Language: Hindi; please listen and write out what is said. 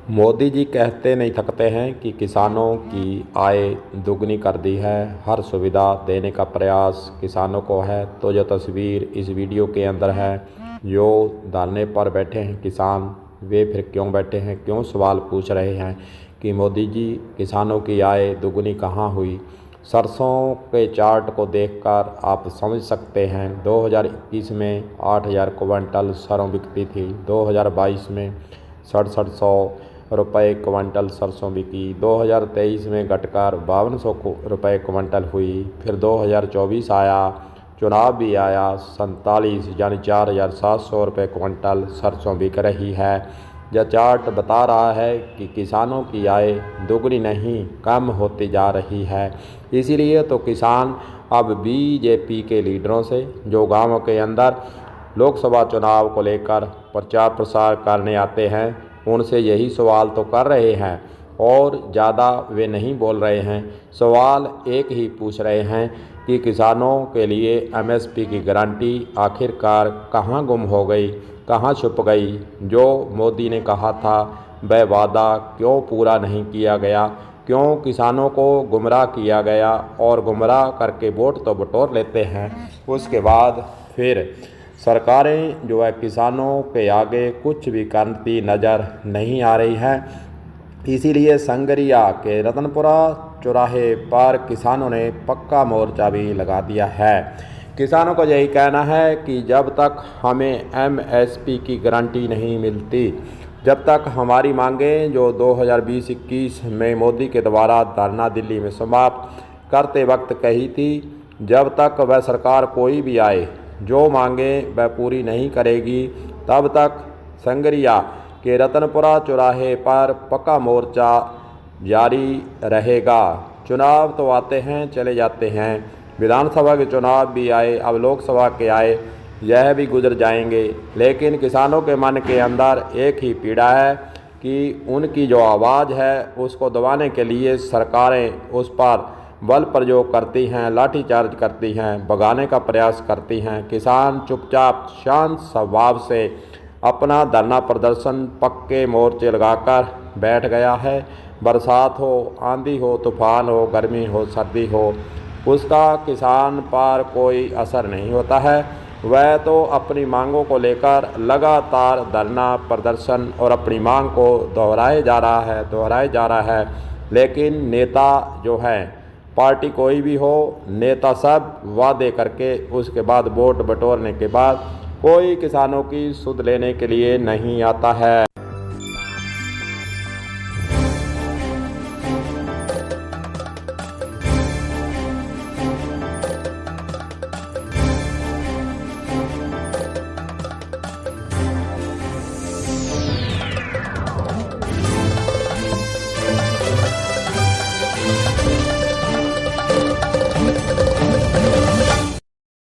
मोदी जी कहते नहीं थकते हैं कि किसानों की आय दुगनी कर दी है। हर सुविधा देने का प्रयास किसानों को है। तो जो तस्वीर इस वीडियो के अंदर है, जो धरने पर बैठे हैं किसान, वे फिर क्यों बैठे हैं, क्यों सवाल पूछ रहे हैं कि मोदी जी किसानों की आय दुगनी कहाँ हुई। सरसों के चार्ट को देखकर आप समझ सकते हैं। 2021 में 8,000 क्विंटल सरसों बिकती थी। 2022 में 6700 रुपये क्विंटल सरसों बिकी। 2023 में घटकर 5200 रुपये क्विंटल हुई। फिर 2024 आया, चुनाव भी आया, 47 यानी 4700 रुपये क्विंटल सरसों बिक रही है। यह चार्ट बता रहा है कि किसानों की आय दोगुनी नहीं कम होती जा रही है। इसीलिए तो किसान अब बीजेपी के लीडरों से, जो गांवों के अंदर लोकसभा चुनाव को लेकर प्रचार प्रसार करने आते हैं, उनसे यही सवाल तो कर रहे हैं और ज़्यादा वे नहीं बोल रहे हैं। सवाल एक ही पूछ रहे हैं कि किसानों के लिए एमएसपी की गारंटी आखिरकार कहाँ गुम हो गई, कहाँ छुप गई। जो मोदी ने कहा था वह वादा क्यों पूरा नहीं किया गया, क्यों किसानों को गुमराह किया गया और गुमराह करके वोट तो बटोर लेते हैं, उसके बाद फिर सरकारें जो है किसानों के आगे कुछ भी करती नज़र नहीं आ रही है। इसीलिए संगरिया के रतनपुरा चौराहे पर किसानों ने पक्का मोर्चा भी लगा दिया है। किसानों को यही कहना है कि जब तक हमें एमएसपी की गारंटी नहीं मिलती, जब तक हमारी मांगें जो 2020-21 में मोदी के द्वारा धरना दिल्ली में समाप्त करते वक्त कही थी, जब तक वह सरकार कोई भी आए, जो मांगें वह पूरी नहीं करेगी, तब तक संगरिया के रतनपुरा चौराहे पर पक्का मोर्चा जारी रहेगा। चुनाव तो आते हैं चले जाते हैं, विधानसभा के चुनाव भी आए, अब लोकसभा के आए, यह भी गुजर जाएंगे, लेकिन किसानों के मन के अंदर एक ही पीड़ा है कि उनकी जो आवाज़ है उसको दबाने के लिए सरकारें उस पर बल प्रयोग करती हैं, लाठीचार्ज करती हैं, भगाने का प्रयास करती हैं। किसान चुपचाप शांत स्वभाव से अपना धरना प्रदर्शन पक्के मोर्चे लगाकर बैठ गया है। बरसात हो, आंधी हो, तूफान हो, गर्मी हो, सर्दी हो, उसका किसान पर कोई असर नहीं होता है। वह तो अपनी मांगों को लेकर लगातार धरना प्रदर्शन और अपनी मांग को दोहराए जा रहा है। लेकिन नेता जो है, पार्टी कोई भी हो, नेता सब वादे करके उसके बाद वोट बटोरने के बाद कोई किसानों की सुध लेने के लिए नहीं आता है।